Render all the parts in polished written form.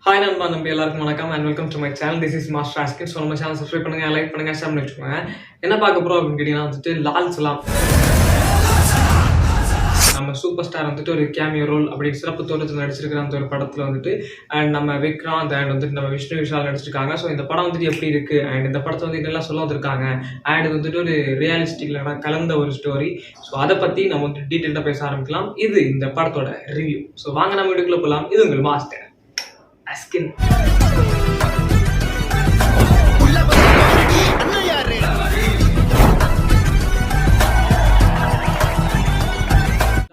Hi நண்பா நம்பி எல்லாருக்கும் வணக்கம் and welcome to my channel. This is master ஆஸ்கின். ஸோ நம்ம சேனல் சப்ஸ்கிரைப் பண்ணுங்க, லைக் பண்ணுங்க, ஷேர் பண்ணி வச்சுக்கோங்க. என்ன பார்க்க போறோம் அப்படின்னு கேட்டீங்கன்னா வந்துட்டு லால் சலாம். நம்ம சூப்பர் ஸ்டார் வந்துட்டு ஒரு கேமியோ ரோல் அப்படி சிறப்பு தோற்றத்தில் நடிச்சிருக்கிற அந்த ஒரு படத்தில் வந்துட்டு அண்ட் நம்ம விக்ராந்த் அண்ட் வந்துட்டு நம்ம விஷ்ணு விஷால் நடிச்சிருக்காங்க. ஸோ இந்த படம் வந்துட்டு எப்படி இருக்கு அண்ட் இந்த படத்தை வந்து இதெல்லாம் சொல்ல வந்திருக்காங்க அண்ட் இது வந்துட்டு ஒரு ரியாலிஸ்டிக்ல கலந்த ஒரு ஸ்டோரி. ஸோ அதை பற்றி நம்ம வந்துட்டு டீட்டெயிலாக பேச ஆரம்பிக்கலாம். இது இந்த படத்தோட ரிவ்யூ. ஸோ வாங்க நம்ம வீட்டுக்குள்ள போகலாம். இது உங்கள் மாஸ்டர் ஆஸ்கின்.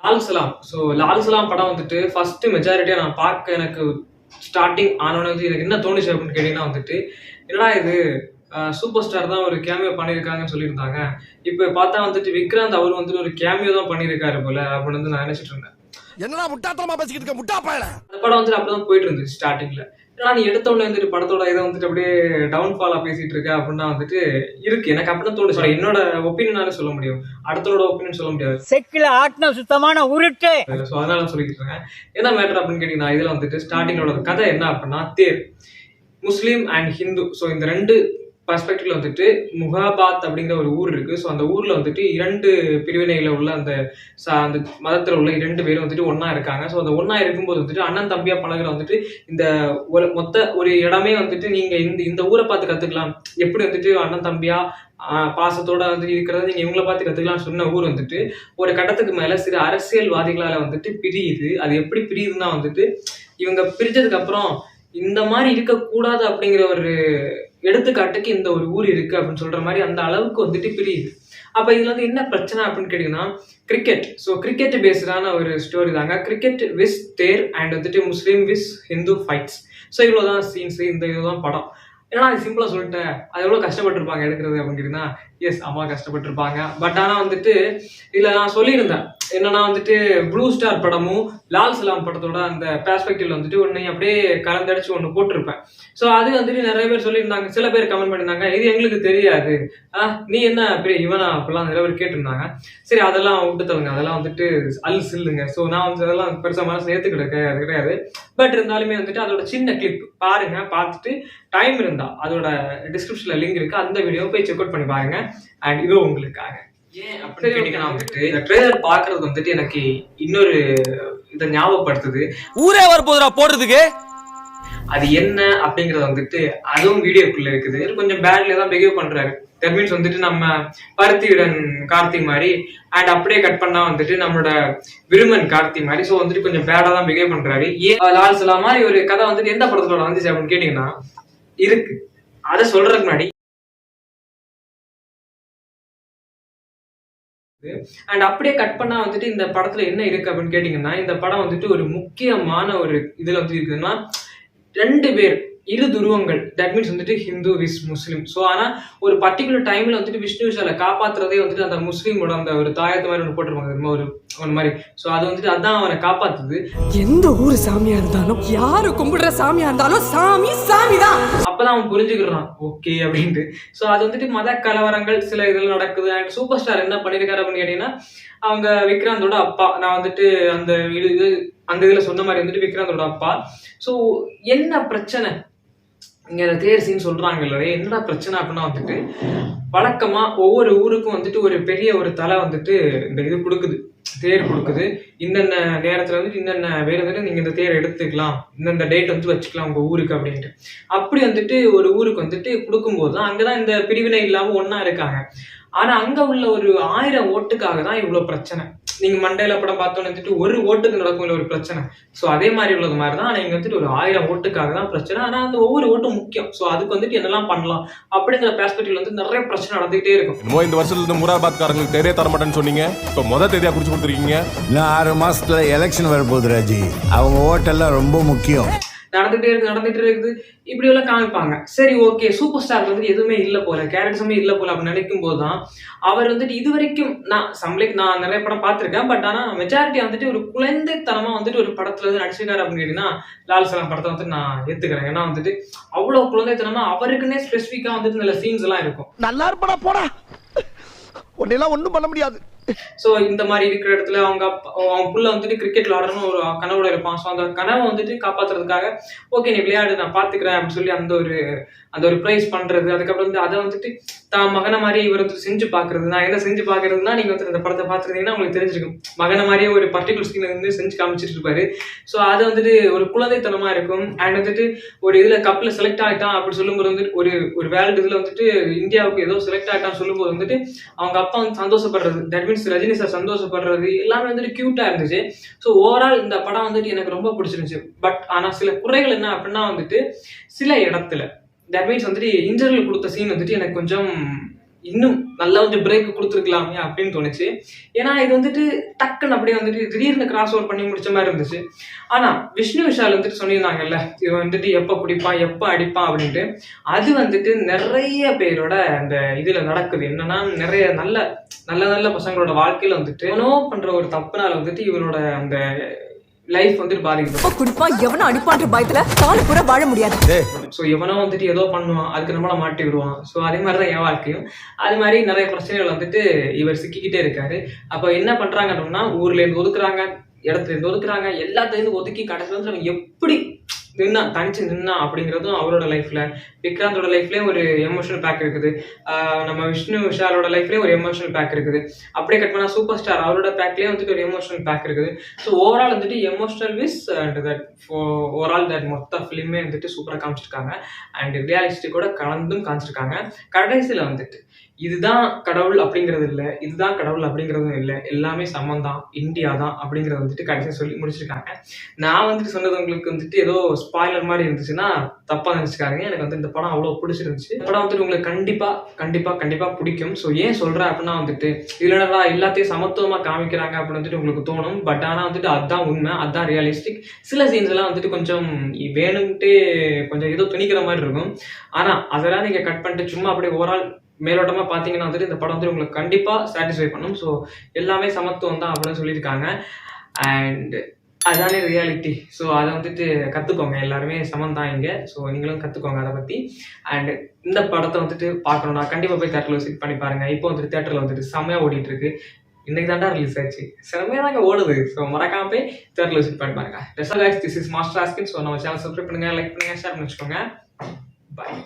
லால் சலாம். ஸோ லால் சலாம் படம் வந்துட்டு ஃபர்ஸ்ட் மெஜாரிட்டியா நான் பார்க்க எனக்கு ஸ்டார்டிங் ஆனோன்னு வந்து எனக்கு என்ன தோணுச்சு அப்படின்னு கேட்டீங்கன்னா வந்துட்டு என்னடா இது சூப்பர் ஸ்டார் தான் ஒரு கேமியோ பண்ணியிருக்காங்கன்னு சொல்லியிருந்தாங்க. இப்போ பார்த்தா வந்துட்டு விக்ராந்த் அவர் வந்துட்டு ஒரு கேமியோ தான் பண்ணியிருக்காரு போல அப்படின்னு வந்து நான் நினைச்சிட்டு இருந்தேன். என்னடா முட்டாத்தனமா பேசிக்கிட்டு இருக்க முட்டா பயல. அந்த படம் வந்துட்டு அப்படிதான் போயிட்டு இருந்துச்சு ஸ்டார்டிங்ல. ஏன்னா நீ எடுத்த உடனே வந்துட்டு படத்தோட இதை வந்துட்டு அப்படியே டவுன்ஃபாலா பேசிட்டு இருக்க அப்படின்னா வந்துட்டு இருக்கு. எனக்கு அப்படிதான் தோணுச்சு. என்னோட ஒப்பீனியனால சொல்ல முடியும், அடுத்தோட ஒப்பீனியன் சொல்ல முடியாது. செக்கில ஆட்டின சுத்தமான உருட்டு. ஸோ அதனால சொல்லிட்டு இருக்கேன். என்ன மேட்டர் அப்படின்னு கேட்டீங்கன்னா இதுல வந்துட்டு ஸ்டார்டிங்கோட கதை என்ன அப்படின்னா தேர் முஸ்லீம் அண்ட் ஹிந்து. ஸோ இந்த ரெண்டு பர்ஸ்பெக்டிவ்ல வந்துட்டு முகாபாத் அப்படிங்கிற ஒரு ஊர் இருக்கு. ஸோ அந்த ஊர்ல வந்துட்டு இரண்டு பிரிவினையில உள்ள அந்த மதத்துல உள்ள இரண்டு பேரும் வந்துட்டு ஒன்னா இருக்காங்க. ஸோ அந்த ஒன்னா இருக்கும்போது வந்துட்டு அண்ணன் தம்பியா பழகுற வந்துட்டு இந்த மொத்த ஒரு இடமே வந்துட்டு நீங்க இந்த ஊரை பார்த்து கத்துக்கலாம், எப்படி வந்துட்டு அண்ணன் தம்பியா பாசத்தோட வந்து இருக்கிறத நீங்க இவங்களை பார்த்து கத்துக்கலாம் சொன்ன ஊர் வந்துட்டு ஒரு கட்டத்துக்கு மேல சில அரசியல்வாதிகளால வந்துட்டு பிரியுது. அது எப்படி பிரியுதுன்னா வந்துட்டு இவங்க பிரிஞ்சதுக்கு அப்புறம் இந்த மாதிரி இருக்கக்கூடாது அப்படிங்கிற ஒரு எடுத்துக்காட்டுக்கு இந்த ஒரு ஊர் இருக்கு அப்படின்னு சொல்ற மாதிரி அந்த அளவுக்கு வந்துட்டு பிரியுது. அப்ப இதுல வந்து என்ன பிரச்சனை அப்படின்னு கேட்டீங்கன்னா கிரிக்கெட். ஸோ கிரிக்கெட் பேஸ்டான ஒரு ஸ்டோரி தாங்க. கிரிக்கெட் விஸ் தேர் அண்ட் வந்துட்டு முஸ்லீம் விஸ் ஹிந்து ஃபைட்ஸ். ஸோ இவ்வளவுதான் சீன்ஸ், இந்த இதுதான் படம். ஏன்னா அது சிம்பிளா சொல்லிட்டேன். அது எவ்வளவு கஷ்டப்பட்டிருப்பாங்க எடுக்கிறது அப்படின்னு கேட்டீங்கன்னா எஸ் அம்மா கஷ்டப்பட்டிருப்பாங்க. பட் ஆனா வந்துட்டு இதுல நான் சொல்லியிருந்தேன் என்னன்னா வந்துட்டு ப்ளூ ஸ்டார் படமும் லால் சலாம் படத்தோட அந்த பெர்ஸ்பெக்டிவ்ல வந்துட்டு ஒன்னு அப்படியே கலந்தடிச்சு ஒன்னு போட்டிருப்பேன். ஸோ அது வந்துட்டு நிறைய பேர் சொல்லியிருந்தாங்க. சில பேர் கமெண்ட் பண்ணியிருந்தாங்க இது எங்களுக்கு தெரியாது, நீ என்ன பெரிய இவனா அப்படிலாம் நிறைய பேர் கேட்டிருந்தாங்க. சரி அதெல்லாம் விட்டு தருங்க, அதெல்லாம் வந்துட்டு சில்லுங்க. ஸோ நான் வந்து அதெல்லாம் பெருசா மனசு ஏத்துக்கிட்டு கிடையாது. பட் இருந்தாலுமே வந்துட்டு அதோட சின்ன கிளிப் பாருங்க, பார்த்துட்டு டைம் இருந்தா அதோட டிஸ்கிரிப்ஷன்ல லிங்க் இருக்கு, அந்த வீடியோ போய் செக் அவுட் பண்ணி பாருங்க. அண்ட் இது உங்களுக்காக. ஏன் அப்படின்னு கேட்டீங்கன்னா வந்துட்டு இந்த ட்ரெய்லர் பாக்குறது வந்துட்டு எனக்கு இன்னொரு இதை ஞாபகப்படுத்துது. ஊரே வரப்போதுடா போடுறதுக்கு. அது என்ன அப்படிங்கறது வந்துட்டு அதுவும் வீடியோக்குள்ள இருக்குது. கொஞ்சம் பேட்ல தான் பிஹேவ் பண்றாரு. தட் மீன்ஸ் வந்துட்டு நம்ம பருத்தியுடன் கார்த்தி மாதிரி அண்ட் அப்படியே கட் பண்ணா வந்துட்டு நம்மளோட விருமன் கார்த்தி மாதிரி. ஸோ வந்துட்டு கொஞ்சம் பேடா தான் பிஹேவ் பண்றாரு. ஏன் லால் சலாம் மாதிரி ஒரு கதை வந்துட்டு எந்த படத்தோட வந்துச்சு அப்படின்னு கேட்டீங்கன்னா இருக்கு. அதை சொல்றதுக்கு முன்னாடி அண்ட் அப்படியே கட் பண்ணா வந்துட்டு இந்த படத்துல என்ன இருக்கு அப்படின்னு கேட்டீங்கன்னா இந்த படம் வந்துட்டு ஒரு முக்கியமான ஒரு இதுல வந்து இருக்குதுன்னா ரெண்டு பேர் இரு துருவங்கள். தட் மீன்ஸ் வந்துட்டு ஹிந்து விஸ் முஸ்லீம். ஸோ ஆனா ஒரு பர்டிகுலர் டைம்ல வந்துட்டு விஷ்ணு விஷாலை காப்பாத்துறதே வந்துட்டு அந்த முஸ்லீமோட அந்த ஒரு தாயத்து மாதிரி ஒன்று போட்டிருப்பாங்க ஒரு மாதிரி. ஸோ அது வந்துட்டு அதான் அவனை காப்பாத்துது. எந்த ஊர் சாமியா இருந்தாலும் யாரு கும்பிடுற சாமியா இருந்தாலும் சாமி சாமி தான். அப்பதான் அவன் புரிஞ்சுக்கிறான் ஓகே அப்படின்ட்டு. ஸோ அது வந்துட்டு மத கலவரங்கள் சில இதில் நடக்குது. அண்ட் சூப்பர் ஸ்டார் என்ன பண்ணியிருக்காரு அப்படின்னு கேட்டீங்கன்னா அவங்க விக்ராந்தோட அப்பா. நான் வந்துட்டு அந்த இதுல சொன்ன மாதிரி வந்துட்டு விக்ராந்தோட அப்பா. ஸோ என்ன பிரச்சனை இங்க தேர் சீன் சொல்றாங்க இல்லையே, என்னடா பிரச்சனை அப்படின்னா வந்துட்டு வழக்கமா ஒவ்வொரு ஊருக்கும் வந்துட்டு ஒரு பெரிய ஒரு தலை வந்துட்டு இந்த இது கொடுக்குது, தேர் கொடுக்குது. இந்தந்த நேரத்துல வந்துட்டு இன்னென்ன வேற வந்துட்டு நீங்க இந்த தேர் எடுத்துக்கலாம், இந்தந்த டேட் வந்து வச்சுக்கலாம் உங்க ஊருக்கு அப்படின்ட்டு. அப்படி வந்துட்டு ஒரு ஊருக்கு வந்துட்டு கொடுக்கும்போது தான் அங்கதான் இந்த பிரிவினை இல்லாம ஒன்னா இருக்காங்க. ஆனா அங்க உள்ள ஒரு 1000 ஓட்டுக்காக தான் இவ்வளவு பிரச்சனை. நீங்க மண்டேல படம் பார்த்தோன்னு வந்துட்டு ஒரு ஓட்டுக்கு நடக்கும் ஒரு பிரச்சனை. ஸோ அதே மாதிரி உள்ளது மாதிரி தான். ஆனா இங்க வந்துட்டு ஒரு 1000 ஓட்டுக்காக தான் பிரச்சனை. ஆனா அந்த ஒவ்வொரு ஓட்டும் முக்கியம். ஸோ அதுக்கு வந்துட்டு என்னெல்லாம் பண்ணலாம் அப்படிங்கிற பெர்ஸ்பெக்டிவ்ல வந்து நிறைய பிரச்சனை நடந்துகிட்டே இருக்கும். இந்த வருஷத்துல இருந்து முராபாத்காரங்களுக்கு தேரே தர மாட்டேன்னு சொன்னீங்க, இப்போ முதல் தேதியா குறிச்சு கொடுத்துருக்கீங்க. இன்னும் 6 மாசத்துல எலெக்ஷன் வரப்போகுது ராஜி. அவங்க ஓட்டெல்லாம் ரொம்ப முக்கியம். நடந்துட்டே இருக்குது இப்படி எல்லாம் காமிப்பாங்க. சரி ஓகே, சூப்பர் ஸ்டார் வந்து எதுவுமே இல்லை போல, கேரக்டர்ஸுமே இல்லை போல அப்படின்னு நினைக்கும் போதுதான் அவர் வந்துட்டு இது வரைக்கும் நான் நிறைய படம் பார்த்திருக்கேன். பட் ஆனா மெஜாரிட்டி வந்துட்டு ஒரு குழந்தைத்தனமா வந்துட்டு ஒரு படத்துல வந்து நடிச்சிருக்காரு அப்படின்னு கேட்டீங்கன்னா லால் சலாம் படத்தை வந்து நான் ஏத்துக்கிறேன். ஏன்னா வந்துட்டு அவ்வளவு குழந்தைத்தனமா அவருக்குன்னே ஸ்பெசிபிக்கா வந்துட்டு நல்ல சீன்ஸ் எல்லாம் இருக்கும். நல்லா இருப்படா போடா, ஒன்னெல்லாம் ஒண்ணும் பண்ண முடியாது. ஸோ இந்த மாதிரி இருக்கிற இடத்துல அவன் புள்ள வந்துட்டு கிரிக்கெட் விளாடணும்னு ஒரு கனவோட இருப்பான். ஸோ அந்த கனவை வந்துட்டு காப்பாற்றுறதுக்காக ஓகே நீ விளையாடு நான் பார்த்துக்கிறேன் அப்படின்னு சொல்லி அந்த ஒரு ப்ரைஸ் பண்ணுறது. அதுக்கப்புறம் வந்து அதை வந்துட்டு தான் மகனை மாதிரி இவர் வந்து செஞ்சு பார்க்குறது. நான் என்ன செஞ்சு பார்க்குறதுனா நீங்கள் வந்து இந்த படத்தை பார்த்துருந்தீங்கன்னா உங்களுக்கு தெரிஞ்சிருக்கும். மகனை மாதிரியே ஒரு பர்டிகுலர் ஸ்கின் வந்து செஞ்சு காமிச்சிட்டு இருப்பாரு. ஸோ அது வந்துட்டு ஒரு குழந்தைத்தனமாக இருக்கும். அண்ட் வந்துட்டு ஒரு இதில் கப்பில் செலக்ட் ஆகிட்டான் அப்படி சொல்லும்போது வந்துட்டு ஒரு வேர்ல்டு இதில் வந்துட்டு இந்தியாவுக்கு ஏதோ செலக்ட் ஆகிட்டான்னு சொல்லும்போது வந்துட்டு அவங்க அப்பா வந்து சந்தோஷப்படுறது, தட் மீன்ஸ் ரஜினி சார் சந்தோஷப்படுறது எல்லாமே வந்துட்டு க்யூட்டாக இருந்துச்சு. ஸோ ஓவரால் இந்த படம் வந்துட்டு எனக்கு ரொம்ப பிடிச்சிருந்துச்சு. பட் ஆனால் சில குறைகள் என்ன அப்படின்னா வந்துட்டு சில இடத்துல தட் மீன்ஸ் வந்துட்டு இன்டர்வியூ கொடுத்த சீன் வந்துட்டு எனக்கு கொஞ்சம் இன்னும் நல்லா வந்து பிரேக் கொடுத்துருக்கலாமே அப்படின்னு தோணுச்சு. ஏன்னா இது வந்துட்டு டக்குன்னு அப்படியே வந்துட்டு திடீர்னு கிராஸ் ஓவர் பண்ணி முடிச்ச மாதிரி இருந்துச்சு. ஆனா விஷ்ணு விஷால் வந்துட்டு சொல்லியிருந்தாங்கல்ல இவன் வந்துட்டு எப்போ குடிப்பான் எப்போ அடிப்பான் அப்படின்ட்டு, அது வந்துட்டு நிறைய பேரோட அந்த இதுல நடக்குது. என்னன்னா நிறைய நல்ல நல்ல நல்ல பசங்களோட வாழ்க்கையில வந்துட்டு இவனோ பண்ற ஒரு தப்புனால வந்துட்டு இவனோட அந்த லைஃப் வந்துட்டு பாதிக்கும். குடிப்பா எவனும் அடிப்பான்ற பயத்துல கால பூரா வாழ முடியாது. ஸோ எவனோ வந்துட்டு ஏதோ பண்ணுவான், அதுக்கு நம்மள மாட்டி விடுவான். ஸோ அதே மாதிரி தான் என் வாழ்க்கையும். அது மாதிரி நிறைய பிரச்சனைகள் வந்துட்டு இவர் சிக்கிக்கிட்டே இருக்காரு. அப்போ என்ன பண்றாங்க அப்படின்னா ஊர்ல இருந்து ஒதுக்குறாங்க, இடத்துல இருந்து ஒதுக்குறாங்க, எல்லாத்துலேருந்து ஒதுக்கி கடைசியில் வந்து நம்ம எப்படி தனிச்சு நின்னா அப்படிங்கிறதும் அவரோட லைஃப்ல. விக்ராந்தோட லைஃப்லயும் ஒரு எமோஷனல் பேக் இருக்குது. நம்ம விஷ்ணு விஷாலோட லைஃப்லயும் ஒரு எமோஷனல் பேக் இருக்குது. அப்படியே கட் பண்ணா சூப்பர் ஸ்டார் அவரோட பேக்லயும் வந்துட்டு ஒரு எமோஷனல் பேக் இருக்குது. ஸோ ஓவரால் வந்துட்டு emotional wise and that overall that மொத்த ஃபிலிமே வந்துட்டு சூப்பராக காமிச்சிருக்காங்க. அண்ட் ரியாலிஸ்டிக்கோட கலந்தும் காமிச்சிருக்காங்க. கடைசியில் வந்துட்டு இதுதான் கடவுள் அப்படிங்கிறது இல்லை, இதுதான் கடவுள் அப்படிங்கிறதும் இல்லை, எல்லாமே சமம் தான், இந்தியா தான் அப்படிங்கிறத வந்துட்டு கடைசியாக சொல்லி முடிச்சிருக்காங்க. நான் வந்துட்டு சொன்னது உங்களுக்கு வந்துட்டு ஏதோ ஸ்பாய்லர் மாதிரி இருந்துச்சுன்னா தப்பா நினைச்சுக்காருங்க. எனக்கு வந்து இந்த படம் அவ்வளோ பிடிச்சிருந்துச்சு. இந்த படம் வந்துட்டு உங்களுக்கு கண்டிப்பா பிடிக்கும். ஸோ ஏன் சொல்றேன் அப்படின்னா வந்துட்டு இதுல எல்லாத்தையும் சமத்துவமா காமிக்கிறாங்க அப்படின்னு வந்துட்டு உங்களுக்கு தோணும். பட் ஆனா வந்துட்டு அதுதான் உண்மை, அதுதான் ரியலிஸ்டிக். சில சீன்ஸ் எல்லாம் வந்துட்டு கொஞ்சம் வேணும்ட்டு கொஞ்சம் ஏதோ துணிக்கிற மாதிரி இருக்கும். ஆனா அதெல்லாம் நீங்க கட் பண்ணிட்டு சும்மா அப்படியே ஓவரால் மேலோட்டமா பாத்தீங்கன்னா வந்துட்டு இந்த படம் வந்து உங்களுக்கு கண்டிப்பா சாட்டிஸ்ஃபை பண்ணும். ஸோ எல்லாமே சமத்துவம் தான் அப்படின்னு சொல்லியிருக்காங்க. அண்ட் அதுதானே ரியாலிட்டி. ஸோ அதை வந்துட்டு கற்றுக்கோங்க, எல்லாருமே சமம் தான் இங்கே. ஸோ நீங்களும் கற்றுக்கோங்க அதை பற்றி. அண்ட் இந்த படத்தை வந்துட்டு பார்க்கணும்னா கண்டிப்பாக போய் தேட்டரில் விசிட் பண்ணி பாருங்கள். இப்போ வந்துட்டு தேட்டரில் வந்துட்டு செம்மையாக ஓடிட்டு இருக்கு. இன்னைக்கு தாண்டா ரிலீஸ் ஆச்சு, செம்மையாக தாங்க ஓடுது. ஸோ மறக்காம போய் தேட்டரில் விசிட் பண்ணி பாருங்க. திஸ் இஸ் மாஸ்டர் ஆஸ்கின். ஸோ நம்ம சேனல் சப்ஸ்கிரைப் பண்ணுங்க, லைக் பண்ணுங்க, ஷேர் பண்ணி வச்சுக்கோங்க. பாய்.